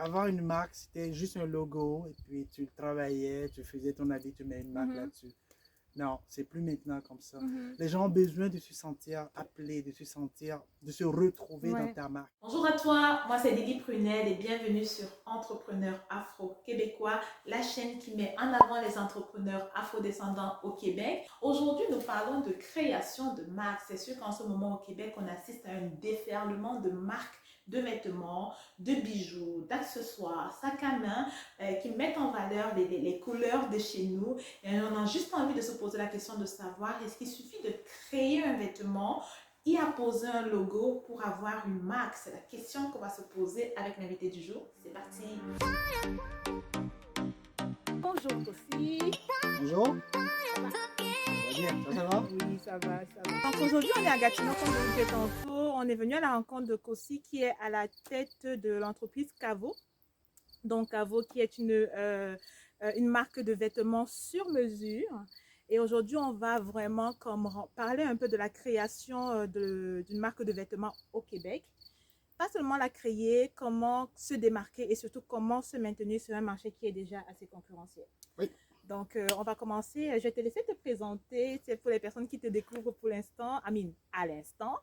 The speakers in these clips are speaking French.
Avant une marque, c'était juste un logo et puis tu le travaillais, tu faisais ton habit, tu mets une marque là-dessus. Non, c'est plus maintenant comme ça. Les gens ont besoin de se sentir appelés, de se sentir, de se retrouver dans ta marque. Bonjour à toi, moi c'est Lily Prunel et bienvenue sur Entrepreneurs Afro-Québécois, la chaîne qui met en avant les entrepreneurs afro-descendants au Québec. Aujourd'hui, nous parlons de création de marques. C'est sûr qu'en ce moment au Québec, on assiste à un déferlement de marques de vêtements, de bijoux, d'accessoires, sacs à main qui mettent en valeur les couleurs de chez nous. Et on a juste envie de se poser la question de savoir, est-ce qu'il suffit de créer un vêtement, y apposer un logo pour avoir une marque? C'est la question qu'on va se poser avec l'invité du jour. C'est parti. Bonjour Kossi. Bonjour. Ça va bien, ça va? Oui, ça va, ça va. Donc aujourd'hui, on est à Gatineau, comme je vous disais tantôt. On est venu à la rencontre de Kossi qui est à la tête de l'entreprise Cavo. Donc Cavo qui est une marque de vêtements sur mesure. Et aujourd'hui, on va vraiment parler un peu de la création d'une marque de vêtements au Québec. Pas seulement la créer, comment se démarquer et surtout comment se maintenir sur un marché qui est déjà assez concurrentiel. Oui. Donc, on va commencer. Je vais te laisser te présenter. C'est pour les personnes qui te découvrent pour l'instant, à l'instant.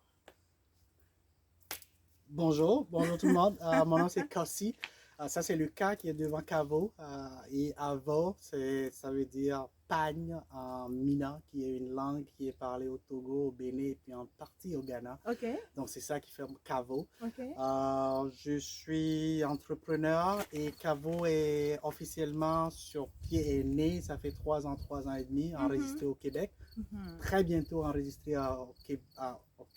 Bonjour, bonjour tout le monde. Mon nom c'est Kossi. Ça c'est le K qui est devant Cavo. Et Avo, ça veut dire pagne en Mina, qui est une langue qui est parlée au Togo, au Bénin et puis en partie au Ghana. OK. Donc c'est ça qui fait Cavo. OK. Je suis entrepreneur et Cavo est officiellement sur pied et né. Ça fait 3 ans et demi, enregistré au Québec. Très bientôt enregistré au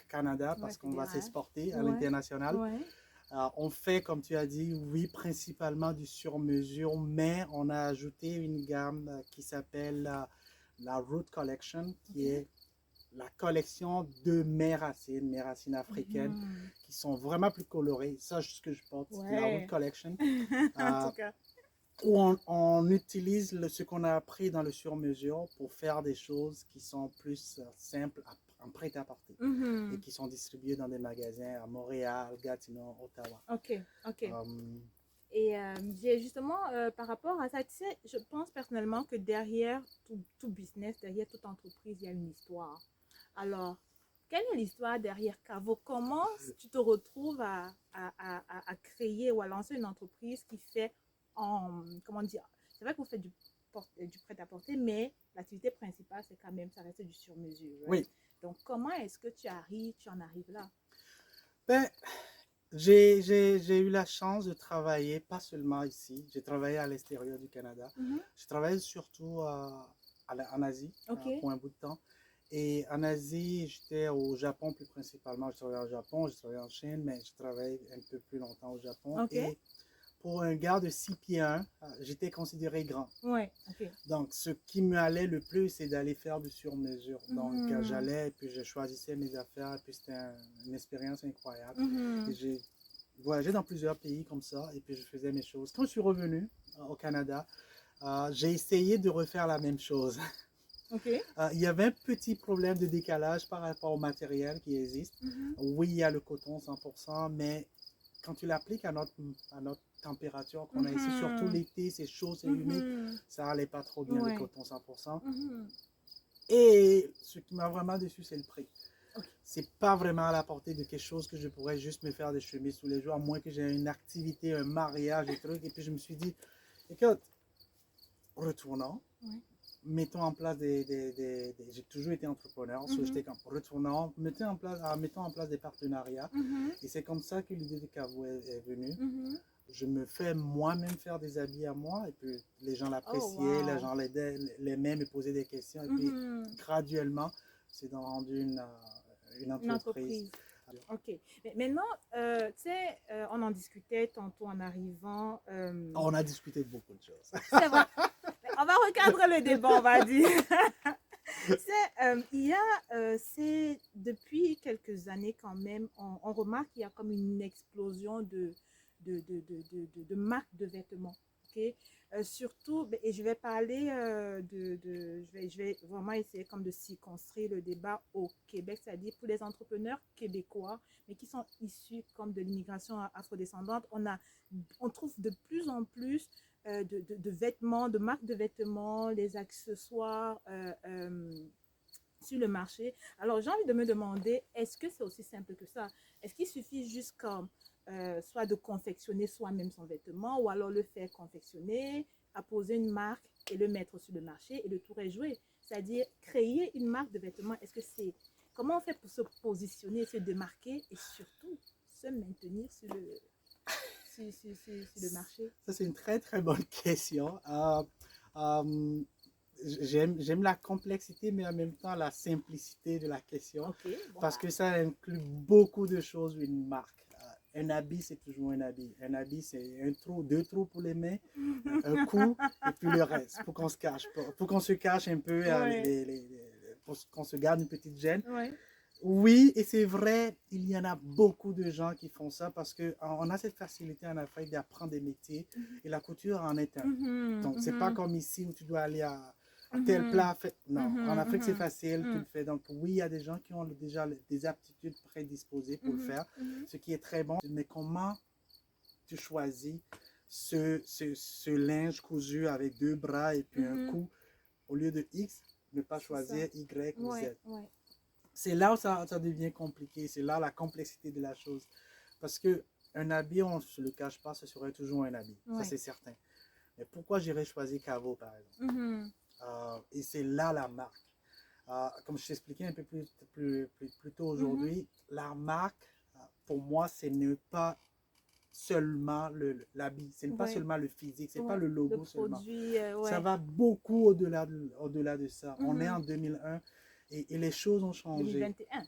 Canada parce qu'on va s'exporter à l'international. On fait, comme tu as dit, oui, principalement du sur-mesure, mais on a ajouté une gamme qui s'appelle la Root Collection, qui est la collection de mes racines africaines, qui sont vraiment plus colorées. Ça, c'est ce que je porte, la Root Collection. En tout cas. Où on utilise ce qu'on a appris dans le sur-mesure pour faire des choses qui sont plus simples en prêt-à-porter et qui sont distribuées dans des magasins à Montréal, Gatineau, Ottawa. OK, OK. Et justement, par rapport à ça, tu sais, je pense personnellement que derrière tout business, derrière toute entreprise, il y a une histoire. Alors, quelle est l'histoire derrière Cavo? Comment tu te retrouves à créer ou à lancer une entreprise qui fait comment dire, c'est vrai que vous faites du prêt-à-porter, mais l'activité principale, c'est quand même, ça reste du sur-mesure. Right? Oui. Donc, comment est-ce que tu en arrives là? Ben, j'ai eu la chance de travailler, pas seulement ici, j'ai travaillé à l'extérieur du Canada. J'ai travaillé surtout en Asie pour un bout de temps. Et en Asie, j'étais au Japon plus principalement. Je travaillais au Japon, je travaillais en Chine, mais je travaille un peu plus longtemps au Japon. Et pour un gars de 6 pieds 1, j'étais considéré grand. Donc, ce qui me allait le plus, c'est d'aller faire du sur-mesure. Donc, j'allais et puis je choisissais mes affaires. Et puis, c'était une expérience incroyable. Et j'ai voyagé dans plusieurs pays comme ça. Et puis, je faisais mes choses. Quand je suis revenu au Canada, j'ai essayé de refaire la même chose. Il y avait un petit problème de décalage par rapport au matériel qui existe. Oui, il y a le coton 100%, mais quand tu l'appliques à notre température qu'on a ici, surtout l'été, c'est chaud, c'est humide, ça allait pas trop bien le coton 100%. Et ce qui m'a vraiment déçu, c'est le prix. C'est pas vraiment à la portée de quelque chose que je pourrais juste me faire des chemises tous les jours, à moins que j'ai une activité, un mariage, des trucs. Et puis je me suis dit, écoute, retournons. Mettons en place j'ai toujours été entrepreneur, j'étais comme retournant, mettons en place des partenariats. Et c'est comme ça que l'idée de Cavo est venue. Je me fais moi-même faire des habits à moi, et puis les gens l'appréciaient, les gens l'aimaient, me posaient des questions, et puis graduellement, c'est rendu une entreprise. OK. Mais maintenant, tu sais, on en discutait tantôt en arrivant. On a discuté de beaucoup de choses. C'est vrai. On va recadrer le débat, on va dire. C'est depuis quelques années quand même, on remarque qu'il y a comme une explosion de marques de vêtements. marqué. Surtout, et je vais parler je vais vraiment essayer comme de circonscrire le débat au Québec, c'est-à-dire pour les entrepreneurs québécois, mais qui sont issus comme de l'immigration afrodescendante. On trouve de plus en plus de vêtements, de marques de vêtements, les accessoires sur le marché. Alors, j'ai envie de me demander, est-ce que c'est aussi simple que ça? Est-ce qu'il suffit juste comme soit de confectionner soi-même son vêtement ou alors le faire confectionner, apposer une marque et le mettre sur le marché et le tour est joué? C'est-à-dire créer une marque de vêtements. Est-ce que c'est... Comment on fait pour se positionner, se démarquer et surtout se maintenir sur le marché? Ça, c'est une très, très bonne question. J'aime la complexité, mais en même temps la simplicité de la question. Okay, bon, parce que ça inclut beaucoup de choses, une marque. Un habit, c'est toujours un habit. Un habit, c'est un trou, deux trous pour les mains, un cou, et puis le reste, pour qu'on se cache, pour qu'on se cache un peu, ouais. pour qu'on se garde une petite gêne. Ouais. Oui, et c'est vrai, il y en a beaucoup de gens qui font ça parce qu'on a cette facilité en Afrique d'apprendre des métiers et la couture en est un. Donc, c'est pas comme ici où tu dois aller à tel plat. Non, en Afrique, c'est facile, tu le fais. Donc, oui, il y a des gens qui ont déjà des aptitudes prédisposées pour le faire, ce qui est très bon. Mais comment tu choisis ce linge cousu avec deux bras et puis un cou au lieu de X, ne pas choisir Y ou Z? Ouais. C'est là où ça devient compliqué, c'est là la complexité de la chose. Parce qu'un habit, on ne se le cache pas, ce serait toujours un habit, ça c'est certain. Mais pourquoi j'irais choisir Cavo par exemple? Et c'est là la marque. Comme je t'expliquais un peu plus tôt aujourd'hui, la marque, pour moi, c'est ne pas seulement l'habit, c'est pas seulement le physique, c'est pas le logo le produit, seulement. Ça va beaucoup au-delà de ça. On est en 2001 et les choses ont changé. 2021.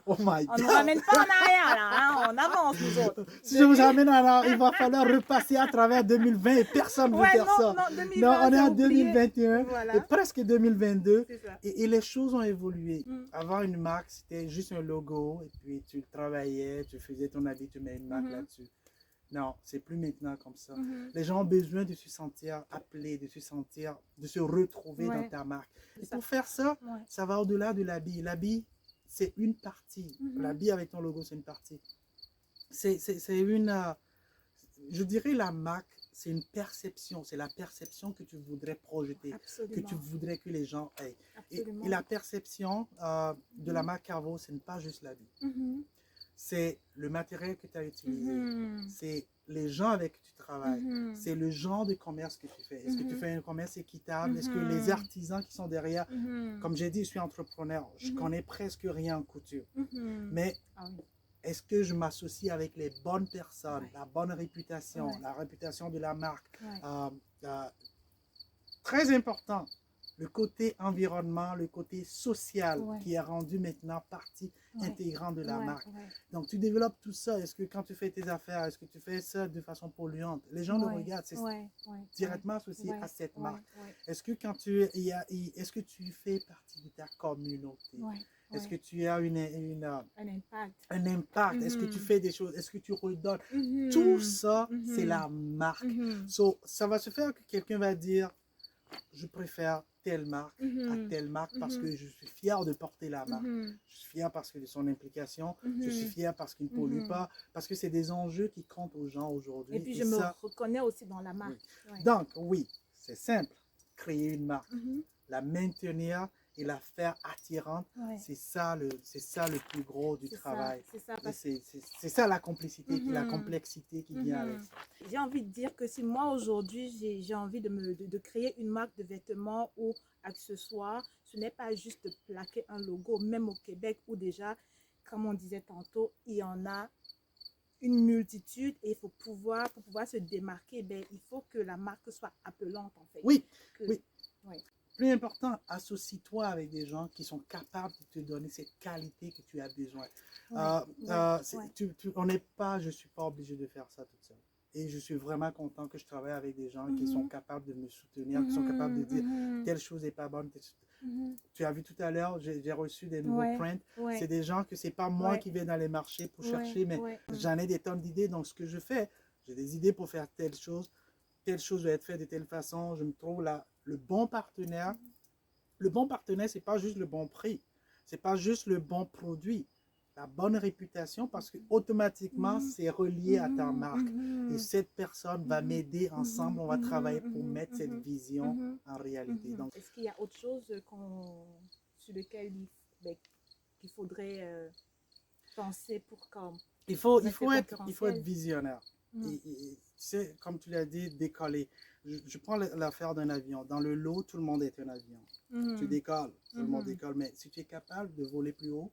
Oh my God. On ne nous ramène pas en arrière là, hein? On avance nous autres. Si je vous ramène en arrière, il va falloir repasser à travers 2020 et personne ne veut faire ça. Non, 2020, non, on est en 2021 voilà. et presque 2022 ça. et les choses ont évolué. Avant, une marque, c'était juste un logo et puis tu travaillais, tu faisais ton habit, tu mets une marque là-dessus. Non, c'est plus maintenant comme ça. Les gens ont besoin de se sentir appelés, de se retrouver dans ta marque. Et pour faire ça, ça va au-delà de l'habit. L'habit, c'est une partie. L'habit avec ton logo, c'est une partie. Je dirais la marque, c'est une perception. C'est la perception que tu voudrais projeter, que tu voudrais que les gens aient. Et la perception de la marque Cavo, ce n'est pas juste l'habit. C'est le matériel que tu as utilisé, c'est les gens avec qui tu travailles, c'est le genre de commerce que tu fais. Est-ce que tu fais un commerce équitable? Est-ce que les artisans qui sont derrière, comme j'ai dit, je suis entrepreneur, je connais presque rien en couture, mais est-ce que je m'associe avec les bonnes personnes, la bonne réputation, la réputation de la marque? Très important, le côté environnement, le côté social qui est rendu maintenant partie intégrante de la marque. Donc, tu développes tout ça. Est-ce que quand tu fais tes affaires, est-ce que tu fais ça de façon polluante? Les gens le regardent, c'est directement associé à cette marque. Est-ce que est-ce que tu fais partie de ta communauté? Est-ce que tu as un impact? Est-ce que tu fais des choses? Est-ce que tu redonnes? Tout ça, c'est la marque. So, ça va se faire que quelqu'un va dire, je préfère telle marque à telle marque parce que je suis fier de porter la marque. Je suis fier parce que de son implication. Je suis fier parce qu'il ne pollue pas. Parce que c'est des enjeux qui comptent aux gens aujourd'hui. Et puis je me reconnais aussi dans la marque. Donc oui, c'est simple. Créer une marque, la maintenir et la faire attirante, c'est ça le plus gros du travail. C'est ça la complicité, la complexité qui vient avec ça. J'ai envie de dire que si moi aujourd'hui j'ai envie de créer une marque de vêtements ou accessoires, ce n'est pas juste de plaquer un logo, même au Québec où déjà, comme on disait tantôt, il y en a une multitude et pour pouvoir se démarquer, il faut que la marque soit appelante en fait. Oui. Plus important, associe-toi avec des gens qui sont capables de te donner cette qualité que tu as besoin. Je ne suis pas obligé de faire ça toute seule. Et je suis vraiment content que je travaille avec des gens qui sont capables de me soutenir, qui sont capables de dire telle chose n'est pas bonne. Tu as vu tout à l'heure, j'ai reçu des nouveaux prints. C'est des gens que ce n'est pas moi qui vais dans les marchés pour chercher, mais j'en ai des tonnes d'idées. Donc, ce que je fais, j'ai des idées pour faire telle chose. telle chose doit être faite de telle façon. Je me trouve là, le bon partenaire. Le bon partenaire, c'est pas juste le bon prix. C'est pas juste le bon produit. La bonne réputation, parce que automatiquement, c'est relié à ta marque. Et cette personne va m'aider ensemble. On va travailler pour mettre cette vision en réalité. Donc, est-ce qu'il y a autre chose sur lequel qu'il faudrait penser pour comme il faut être visionnaire. Tu sais, comme tu l'as dit, décoller. Je prends l'affaire d'un avion. Dans le lot, tout le monde est un avion. Tu décolles, tout le monde décolle. Mais si tu es capable de voler plus haut,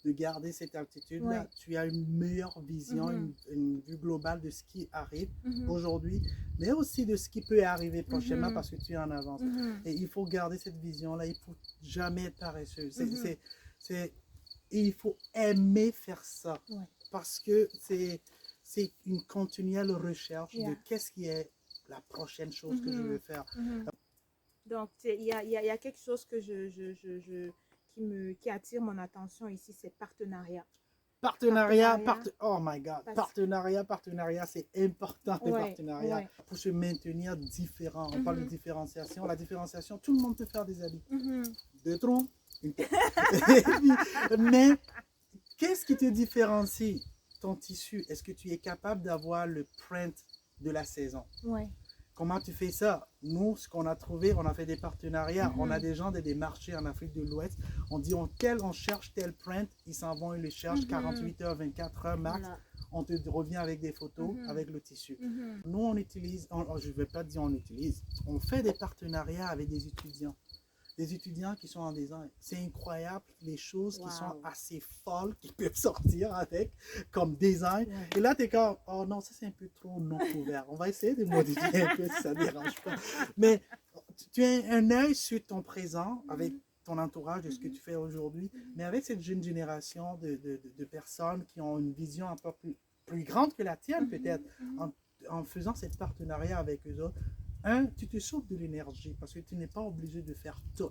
de garder cette altitude-là, tu as une meilleure vision, une vue globale de ce qui arrive aujourd'hui, mais aussi de ce qui peut arriver prochainement parce que tu es en avance. Et il faut garder cette vision-là. Il ne faut jamais être paresseux. Et il faut aimer faire ça parce que c'est une continuelle recherche de qu'est-ce qui est la prochaine chose que je veux faire. Donc, il y a quelque chose que qui attire mon attention ici, c'est partenariat. Oh my God, partenariat, c'est important le partenariat pour se maintenir différent. On parle de différenciation. La différenciation, tout le monde peut faire des habits. Deux troncs, une tête. Mais qu'est-ce qui te différencie? Ton tissu, est-ce que tu es capable d'avoir le print de la saison? Comment tu fais ça? Nous, ce qu'on a trouvé, on a fait des partenariats. On a des gens des marchés en Afrique de l'Ouest. On dit, on cherche tel print. Ils s'en vont, ils le cherchent 48 heures, 24 heures max. Voilà. On te revient avec des photos, avec le tissu. Nous, on utilise, je ne vais pas dire on utilise, on fait des partenariats avec des étudiants. Des étudiants qui sont en design. C'est incroyable les choses qui sont assez folles qui peuvent sortir avec comme design. Et là, tu es comme, oh non, ça c'est un peu trop non couvert. On va essayer de modifier un peu si ça ne dérange pas. Mais tu as un œil sur ton présent avec ton entourage de ce que tu fais aujourd'hui, mais avec cette jeune génération de personnes qui ont une vision un peu plus grande que la tienne peut-être, en faisant cette partenariat avec eux autres. Tu te sauves de l'énergie parce que tu n'es pas obligé de faire tout.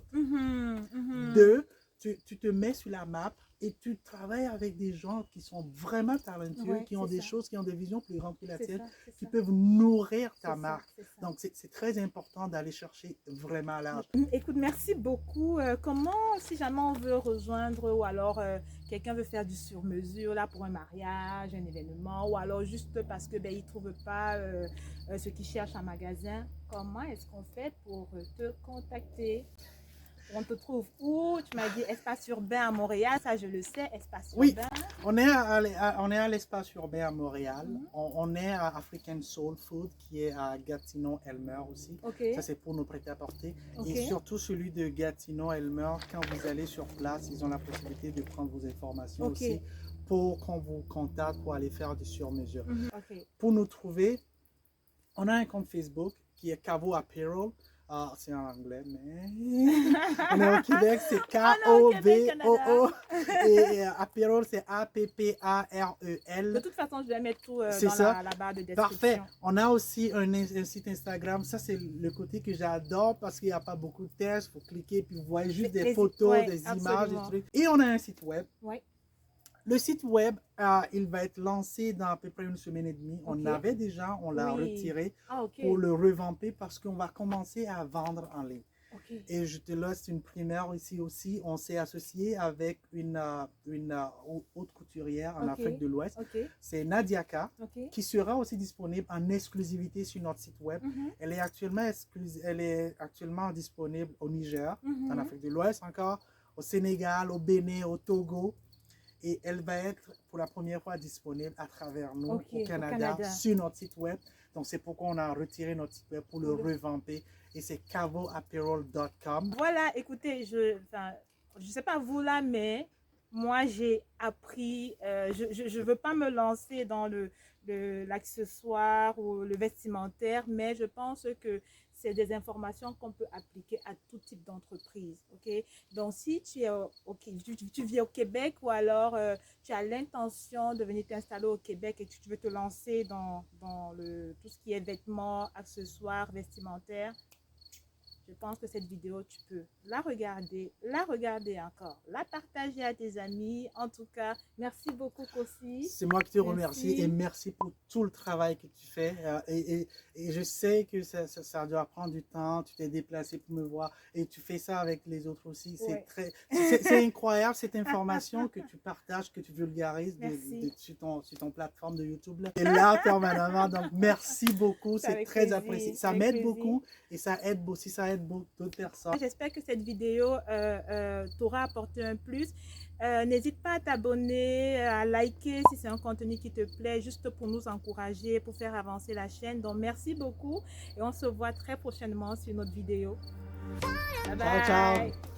Deux, tu te mets sur la map et tu travailles avec des gens qui sont vraiment talentueux, qui ont des choses, qui ont des visions plus grandes que la tienne, qui peuvent nourrir ta marque. Donc, c'est très important d'aller chercher vraiment large. Écoute, merci beaucoup. Comment, si jamais on veut rejoindre ou alors quelqu'un veut faire du sur-mesure là pour un mariage, un événement, ou alors juste parce que il ne trouve pas ce qu'il cherche en magasin, comment est-ce qu'on fait pour te contacter? On te trouve où? Tu m'as dit Espace Urbain à Montréal, ça je le sais, Espace Urbain. Oui, on est à l'Espace Urbain à Montréal. On est à African Soul Food qui est à Gatineau-Elmer aussi. Ça c'est pour nos prêt-à-porter. Et surtout celui de Gatineau-Elmer, quand vous allez sur place, ils ont la possibilité de prendre vos informations aussi pour qu'on vous contacte pour aller faire du sur-mesure. Pour nous trouver, on a un compte Facebook qui est Cavo Apparel. Ah, c'est en anglais, mais on est au Québec, c'est K-O-V-O-O. Et Apparel, c'est A-P-P-A-R-E-L. De toute façon, je vais mettre tout dans la barre de description. Parfait. On a aussi un site Instagram. Ça, c'est le côté que j'adore parce qu'il n'y a pas beaucoup de textes. Il faut cliquer, puis vous voyez juste des photos, des images, des trucs. Et on a un site web. Le site web, il va être lancé dans à peu près une semaine et demie. On l'avait déjà, on l'a retiré pour le revamper parce qu'on va commencer à vendre en ligne. Et je te laisse une primaire ici aussi. On s'est associé avec une haute couturière en Afrique de l'Ouest. C'est Nadiaka, qui sera aussi disponible en exclusivité sur notre site web. Elle est actuellement disponible au Niger, en Afrique de l'Ouest encore, au Sénégal, au Bénin, au Togo. Et elle va être pour la première fois disponible à travers nous au Canada sur notre site web. Donc, c'est pourquoi on a retiré notre site web pour le revamper. Et c'est cavoapparel.com. Voilà, écoutez, je ne sais pas vous là, mais moi, j'ai appris, je ne veux pas me lancer dans l'accessoire ou le vestimentaire, mais je pense que c'est des informations qu'on peut appliquer à tout type d'entreprise. Donc, si tu vis au Québec ou alors tu as l'intention de venir t'installer au Québec et tu veux te lancer dans tout ce qui est vêtements, accessoires, vestimentaires, je pense que cette vidéo, tu peux la regarder encore, la partager à tes amis. En tout cas, merci beaucoup, Kosi. C'est moi qui te remercie et merci pour tout le travail que tu fais. Et je sais que ça doit prendre du temps. Tu t'es déplacé pour me voir et tu fais ça avec les autres aussi. Ouais. C'est incroyable cette information que tu partages, que tu vulgarises sur ton plateforme de YouTube. Et là, permanemment. Donc, merci beaucoup. C'est très plaisir, apprécié. Ça avec m'aide plaisir. beaucoup et ça aide aussi, ça aide d'autres personnes. J'espère que cette vidéo t'aura apporté un plus. N'hésite pas à t'abonner, à liker si c'est un contenu qui te plaît, juste pour nous encourager, pour faire avancer la chaîne. Donc, merci beaucoup et on se voit très prochainement sur notre vidéo. Bye bye. Ciao, ciao.